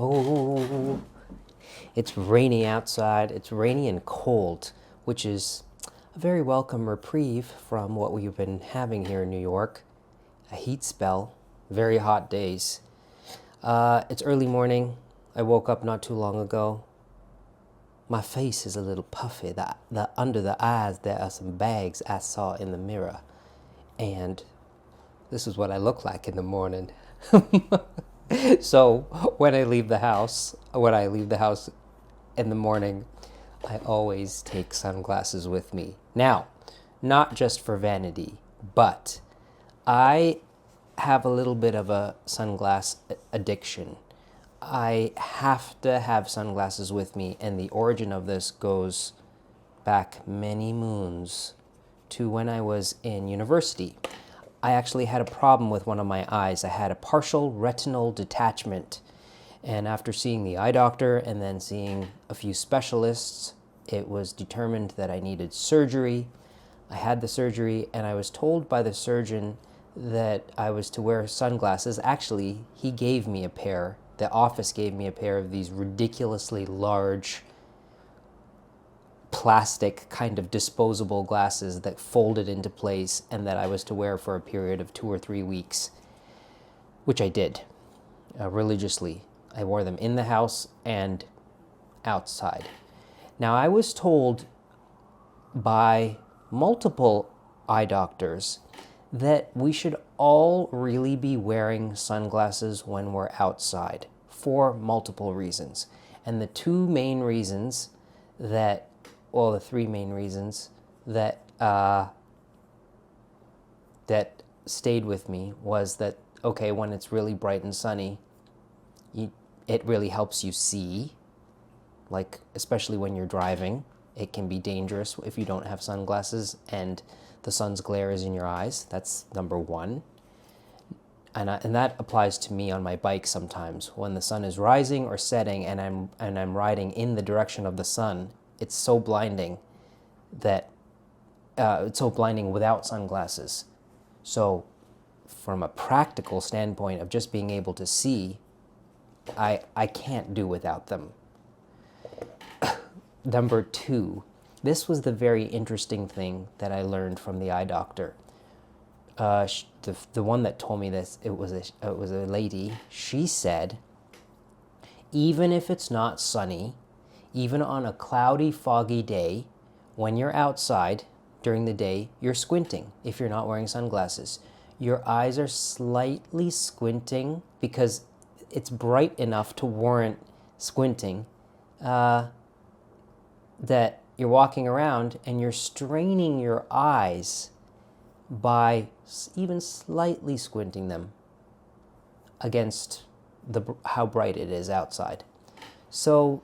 Oh, it's rainy outside. It's rainy and cold, which is a very welcome reprieve from what we've been having here in New York. A heat spell, very hot days. It's early morning. I woke up not too long ago. My face is a little puffy. The under the eyes there are some bags I saw in the mirror. And this is what I look like in the morning. So when I leave the house in the morning, I always take sunglasses with me. Now, not just for vanity, but I have a little bit of a sunglass addiction. I have to have sunglasses with me, and the origin of this goes back many moons to when I was in university. I actually had a problem with one of my eyes. I had a partial retinal detachment. And after seeing the eye doctor and then seeing a few specialists, it was determined that I needed surgery. I had the surgery, and I was told by the surgeon that I was to wear sunglasses. Actually, he gave me a pair. The office gave me a pair of these ridiculously large plastic kind of disposable glasses that folded into place and that I was to wear for a period of 2 or 3 weeks, which I did religiously. I wore them in the house and outside. Now, I was told by multiple eye doctors that we should all really be wearing sunglasses when we're outside for multiple reasons. And the three main reasons that that stayed with me was that, okay, when it's really bright and sunny, it really helps you see, like especially when you're driving. It can be dangerous if you don't have sunglasses and the sun's glare is in your eyes. That's number one. And that applies to me on my bike sometimes. When the sun is rising or setting and I'm riding in the direction of the sun, it's so blinding that it's so blinding without sunglasses. So from a practical standpoint of just being able to see, I can't do without them. Number two, this was the very interesting thing that I learned from the eye doctor. The one that told me this, it was a lady. She said, even if it's not sunny, even on a cloudy, foggy day, when you're outside during the day, you're squinting if you're not wearing sunglasses. Your eyes are slightly squinting because it's bright enough to warrant squinting, that you're walking around and you're straining your eyes by even slightly squinting them against how bright it is outside. So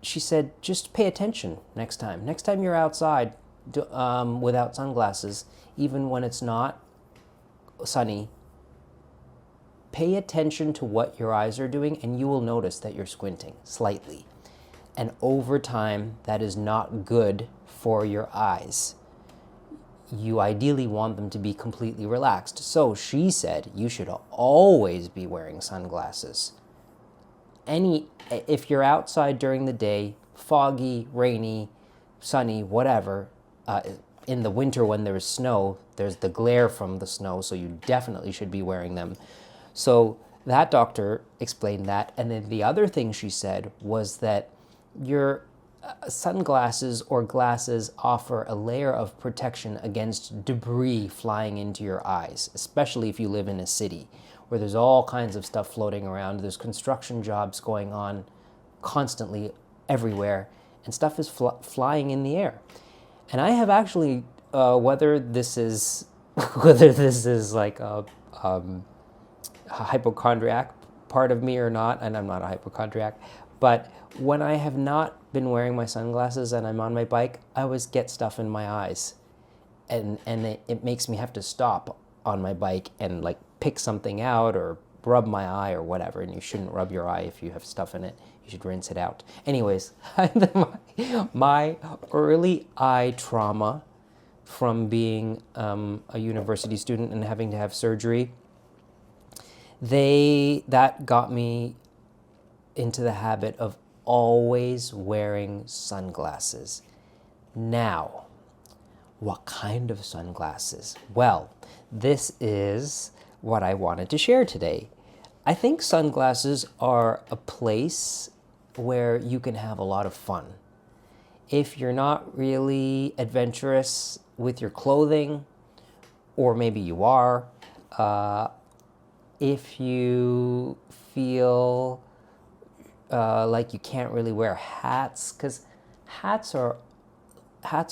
she said, just pay attention next time. Next time you're outside without sunglasses, even when it's not sunny, pay attention to what your eyes are doing, and you will notice that you're squinting slightly. And over time, that is not good for your eyes. You ideally want them to be completely relaxed. So she said you should always be wearing sunglasses. If you're outside during the day, foggy, rainy, sunny, whatever, in the winter when there's snow, there's the glare from the snow, so you definitely should be wearing them. So that doctor explained that. And then the other thing she said was that your sunglasses or glasses offer a layer of protection against debris flying into your eyes, especially if you live in a city where there's all kinds of stuff floating around. There's construction jobs going on constantly everywhere, and stuff is flying in the air. And I have actually, whether this is like a hypochondriac part of me or not, and I'm not a hypochondriac, but when I have not been wearing my sunglasses and I'm on my bike, I always get stuff in my eyes, and it makes me have to stop on my bike and like pick something out or rub my eye or whatever. And you shouldn't rub your eye if you have stuff in it. You should rinse it out. Anyways, my early eye trauma from being a university student and having to have surgery, that got me into the habit of always wearing sunglasses. Now, what kind of sunglasses? Well, this is what I wanted to share today. I think sunglasses are a place where you can have a lot of fun. If you're not really adventurous with your clothing, or maybe you are, if you feel like you can't really wear hats, because hats are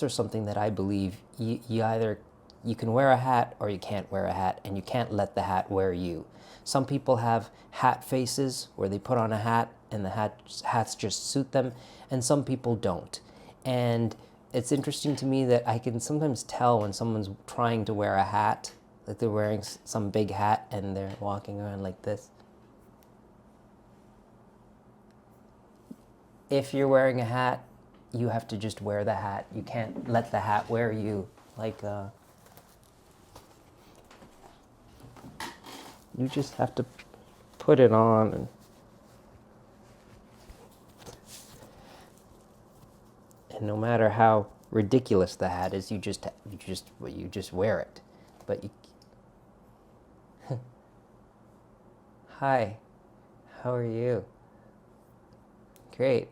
something that I believe you either you can wear a hat or you can't wear a hat, and you can't let the hat wear you. Some people have hat faces where they put on a hat and the hats just suit them, and some people don't. And it's interesting to me that I can sometimes tell when someone's trying to wear a hat, like they're wearing some big hat and they're walking around like this. If you're wearing a hat, you have to just wear the hat. You can't let the hat wear you. Like, you just have to put it on, and no matter how ridiculous the hat is, you just wear it. But you. Hi, how are you? Great.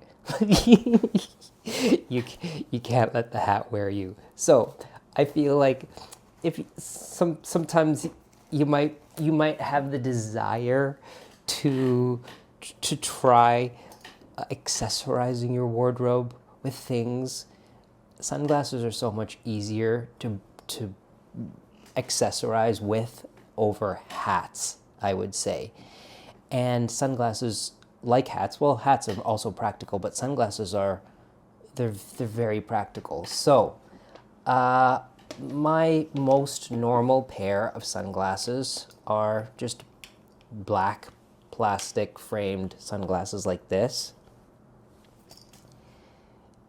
you can't let the hat wear you. So I feel like if sometimes you might have the desire to try accessorizing your wardrobe with things. Sunglasses are so much easier to accessorize with over hats, I would say. And sunglasses, like hats, well, hats are also practical, but sunglasses they're very practical. So my most normal pair of sunglasses are just black plastic framed sunglasses like this.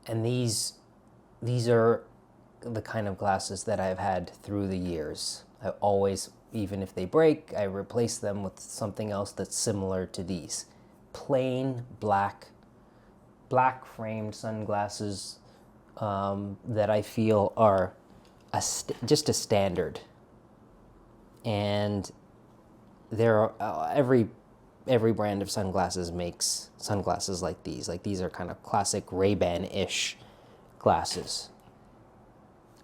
And these are the kind of glasses that I've had through the years. I always, even if they break, I replace them with something else that's similar to these. Plain black framed sunglasses that I feel are just a standard. And there are every brand of sunglasses makes sunglasses like these. Like, these are kind of classic Ray-Ban-ish glasses.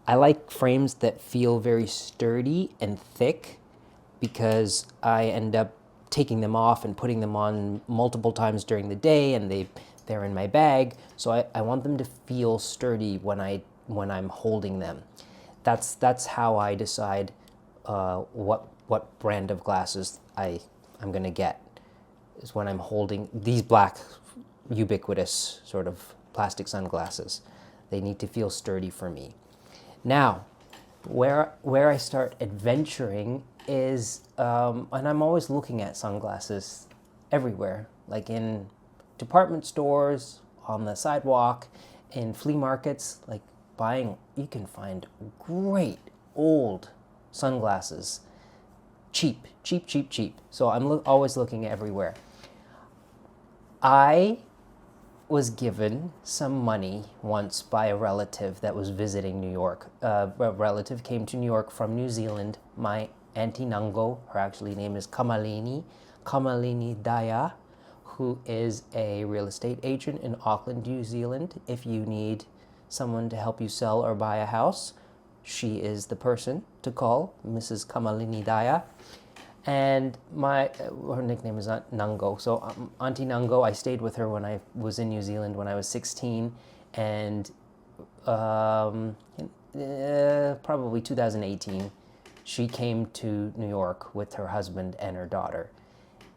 I like frames that feel very sturdy and thick, because I end up taking them off and putting them on multiple times during the day, and they're in my bag. So I want them to feel sturdy when I'm holding them. That's how I decide what brand of glasses I'm gonna get, is when I'm holding these black ubiquitous sort of plastic sunglasses. They need to feel sturdy for me. Now, where I start adventuring is, and I'm always looking at sunglasses everywhere, like in department stores, on the sidewalk, in flea markets, like you can find great old sunglasses, cheap. So I'm always looking everywhere. I was given some money once by a relative that was visiting New York. A relative came to New York from New Zealand. My Auntie Nango, her actually name is Kamalini Daya, who is a real estate agent in Auckland, New Zealand. If you need someone to help you sell or buy a house, she is the person to call, Mrs. Kamalini Daya. And her nickname is Nango. So Auntie Nango, I stayed with her when I was in New Zealand when I was 16, and probably 2018, she came to New York with her husband and her daughter.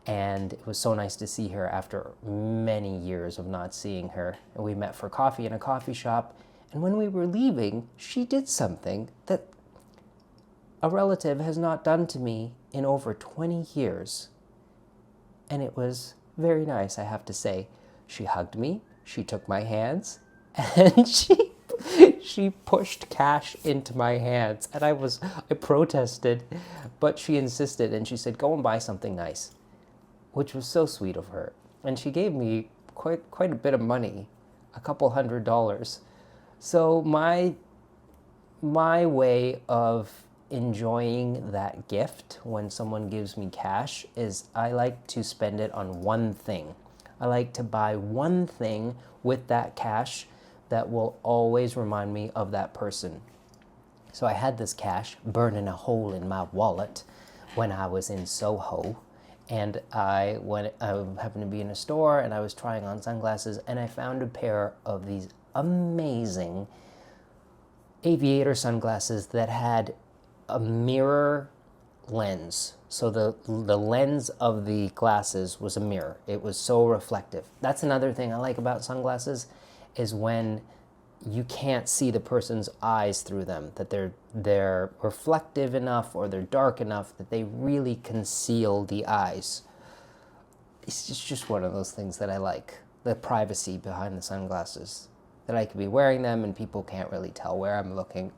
And it was so nice to see her after many years of not seeing her. And we met for coffee in a coffee shop. And when we were leaving, she did something that a relative has not done to me in over 20 years. And it was very nice, I have to say. She hugged me, she took my hands, and she pushed cash into my hands. And I protested, but she insisted, and she said, go and buy something nice, which was so sweet of her. and she gave me quite a bit of money, a couple $100. So my way of enjoying that gift when someone gives me cash is I like to spend it on one thing. I like to buy one thing with that cash that will always remind me of that person. So I had this cash burning a hole in my wallet when I was in SoHo, and I happened to be in a store and I was trying on sunglasses, and I found a pair of these amazing aviator sunglasses that had a mirror lens. So the lens of the glasses was a mirror. It was so reflective. That's another thing I like about sunglasses, is when you can't see the person's eyes through them, that they're reflective enough or they're dark enough that they really conceal the eyes. It's just one of those things that I like, the privacy behind the sunglasses, that I could be wearing them and people can't really tell where I'm looking.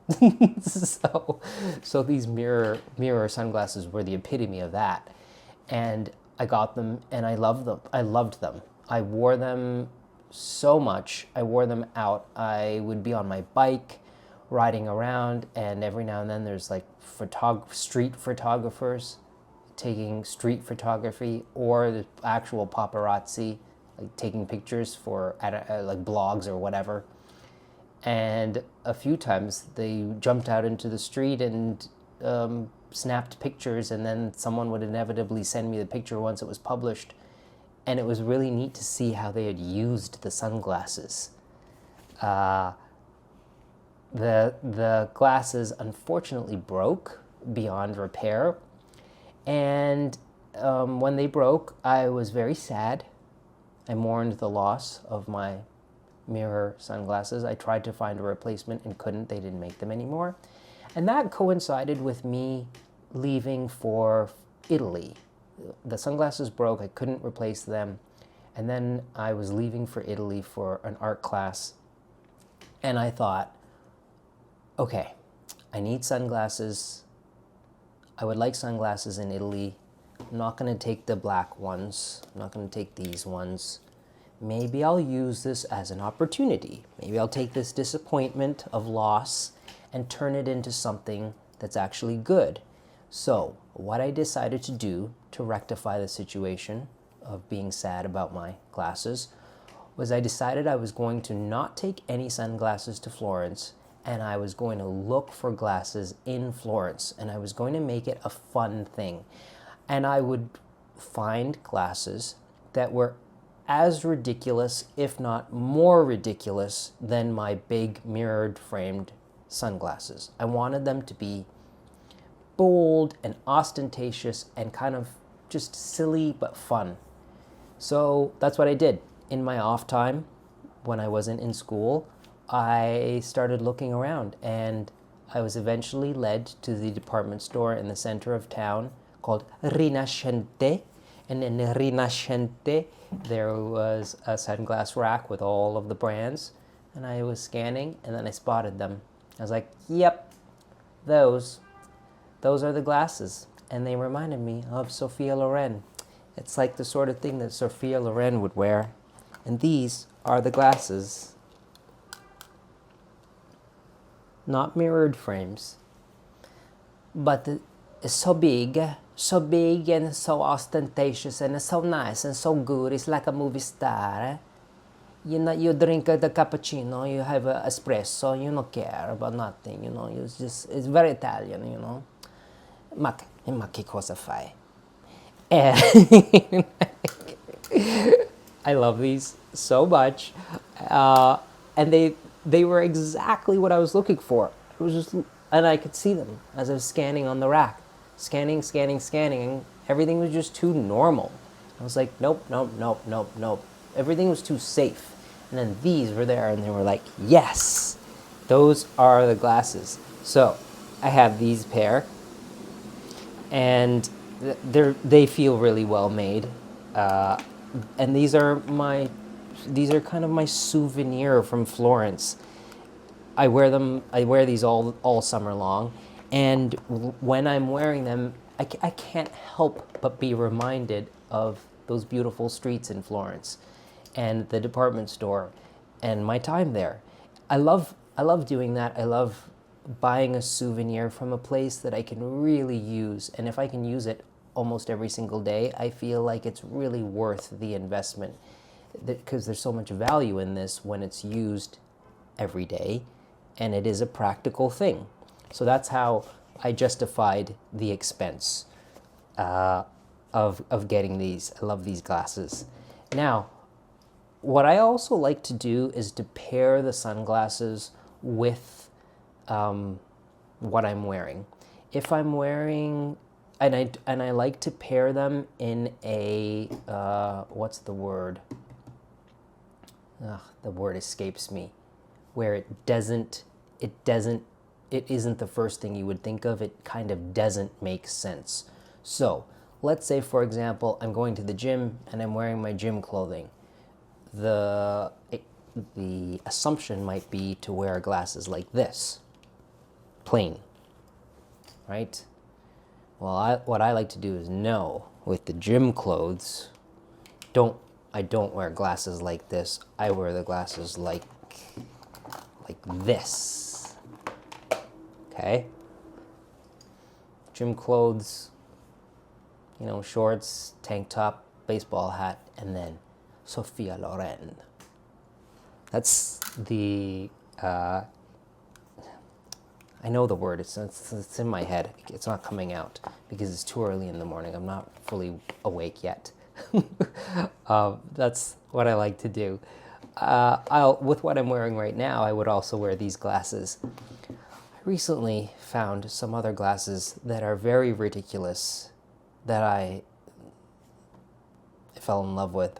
So these mirror sunglasses were the epitome of that. And I got them and I loved them. I wore them so much. I wore them out. I would be on my bike riding around, and every now and then there's like street photographers taking street photography, or the actual paparazzi like taking pictures for like blogs or whatever. And a few times they jumped out into the street and snapped pictures, and then someone would inevitably send me the picture once it was published. And it was really neat to see how they had used the sunglasses. The glasses unfortunately broke beyond repair. And when they broke, I was very sad. I mourned the loss of my mirror sunglasses. I tried to find a replacement and couldn't. They didn't make them anymore. And that coincided with me leaving for Italy. The sunglasses broke, I couldn't replace them, and then I was leaving for Italy for an art class, and I thought, okay, I need sunglasses. I would like sunglasses in Italy. I'm not going to take the black ones. I'm not going to take these ones. Maybe I'll use this as an opportunity. Maybe I'll take this disappointment of loss and turn it into something that's actually good. So what I decided to do to rectify the situation of being sad about my glasses was I decided I was going to not take any sunglasses to Florence, and I was going to look for glasses in Florence, and I was going to make it a fun thing. And I would find glasses that were as ridiculous, if not more ridiculous, than my big mirrored framed sunglasses. I wanted them to be bold and ostentatious and kind of just silly but fun. So that's what I did. In my off time, when I wasn't in school, I started looking around, and I was eventually led to the department store in the center of town called Rinascente. And in Rinascente, there was a sunglass rack with all of the brands, and I was scanning, and then I spotted them. I was like, yep, those are the glasses. And they reminded me of Sophia Loren. It's like the sort of thing that Sophia Loren would wear. And these are the glasses. Not mirrored frames, but it's so big and so ostentatious, and it's so nice and so good. It's like a movie star. You know, you drink the cappuccino, you have an espresso, you don't care about nothing, you know. It's very Italian, you know. Ma che cosa fai? And I love these so much, and they were exactly what I was looking for. It was just, and I could see them as I was scanning on the rack, scanning, and everything was just too normal. I was like, nope. Everything was too safe. And then these were there, and they were like, yes, those are the glasses. So I have these pair, and they feel really well made. And these are kind of my souvenir from Florence. I wear these all summer long, and when I'm wearing them, I can't help but be reminded of those beautiful streets in Florence and the department store and my time there. I love doing that. I love buying a souvenir from a place that I can really use, and if I can use it almost every single day, I feel like it's really worth the investment, because there's so much value in this when it's used every day, and it is a practical thing. So that's how I justified the expense of getting these. I love these glasses. Now, what I also like to do is to pair the sunglasses with what I'm wearing. If I'm wearing, and I like to pair them in a what's the word? The word escapes me. Where it isn't the first thing you would think of. It kind of doesn't make sense. So let's say, for example, I'm going to the gym and I'm wearing my gym clothing. The assumption might be to wear glasses like this, plain, right? Well, what I like to do is, no, with the gym clothes, I don't wear glasses like this. I wear the glasses like this. Okay? Gym clothes, shorts, tank top, baseball hat, and then Sophia Loren. That's the, I know the word, it's in my head. It's not coming out because it's too early in the morning. I'm not fully awake yet. That's what I like to do. With what I'm wearing right now, I would also wear these glasses. I recently found some other glasses that are very ridiculous that I fell in love with.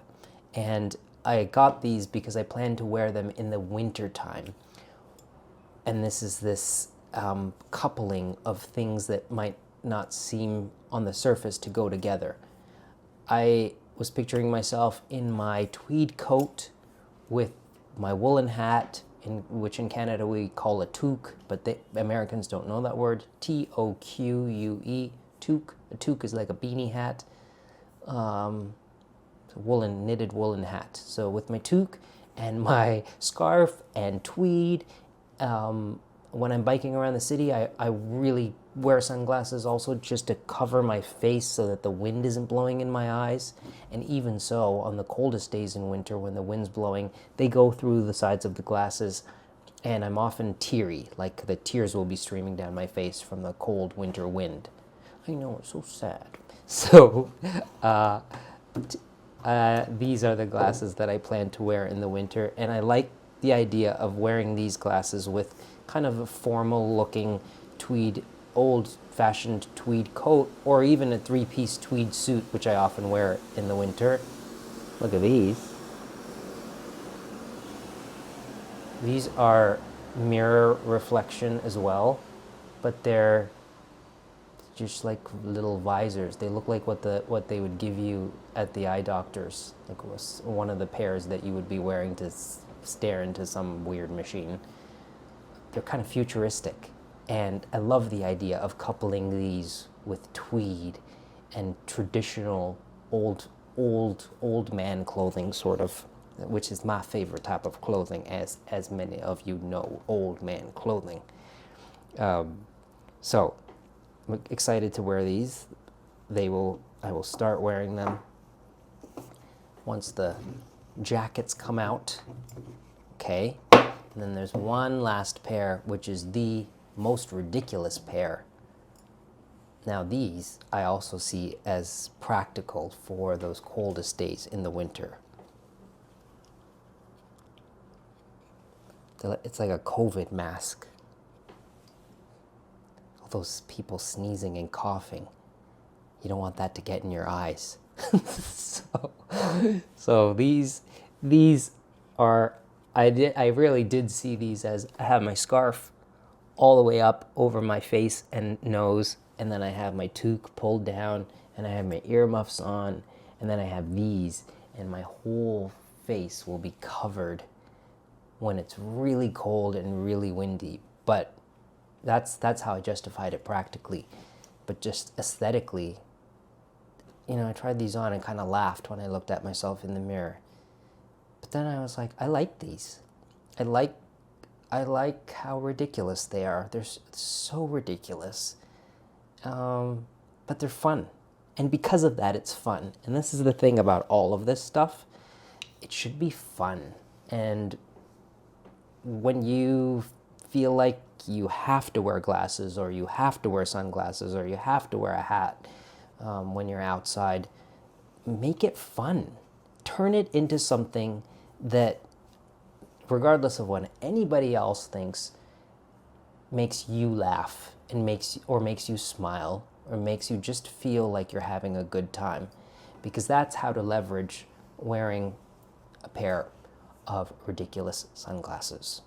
And I got these because I plan to wear them in the winter time. And this is this coupling of things that might not seem on the surface to go together. I was picturing myself in my tweed coat with my woolen hat, which in Canada we call a toque, but the Americans don't know that word. T-O-Q-U-E, toque. A toque is like a beanie hat. Knitted woolen hat. So with my toque and my scarf and tweed, when I'm biking around the city, I really wear sunglasses also just to cover my face so that the wind isn't blowing in my eyes. And even so, on the coldest days in winter when the wind's blowing, they go through the sides of the glasses, and I'm often teary, like the tears will be streaming down my face from the cold winter wind. I know, it's so sad. So, these are the glasses that I plan to wear in the winter, and I like the idea of wearing these glasses with kind of a formal looking tweed, old-fashioned tweed coat, or even a three-piece tweed suit, which I often wear in the winter. Look at these. These are mirror reflection as well, but they're just like little visors. They look like what they would give you at the eye doctors, like one of the pairs that you would be wearing to stare into some weird machine. They're kind of futuristic, and I love the idea of coupling these with tweed and traditional old man clothing, sort of, which is my favorite type of clothing, as many of you know, old man clothing. So I'm excited to wear these. I will start wearing them once the jackets come out. Okay. And then there's one last pair, which is the most ridiculous pair. Now these I also see as practical for those coldest days in the winter. It's like a COVID mask. All those people sneezing and coughing. You don't want that to get in your eyes. So these are, I really did see these as, I have my scarf all the way up over my face and nose, and then I have my toque pulled down, and I have my earmuffs on, and then I have these, and my whole face will be covered when it's really cold and really windy. But that's how I justified it practically. But just aesthetically, I tried these on and kind of laughed when I looked at myself in the mirror. But then I was like, I like these. I like how ridiculous they are. They're so ridiculous. But they're fun. And because of that, it's fun. And this is the thing about all of this stuff. It should be fun. And when you feel like you have to wear glasses, or you have to wear sunglasses, or you have to wear a hat when you're outside, make it fun. Turn it into something that, regardless of what anybody else thinks, makes you laugh and makes you smile, or makes you just feel like you're having a good time. Because that's how to leverage wearing a pair of ridiculous sunglasses.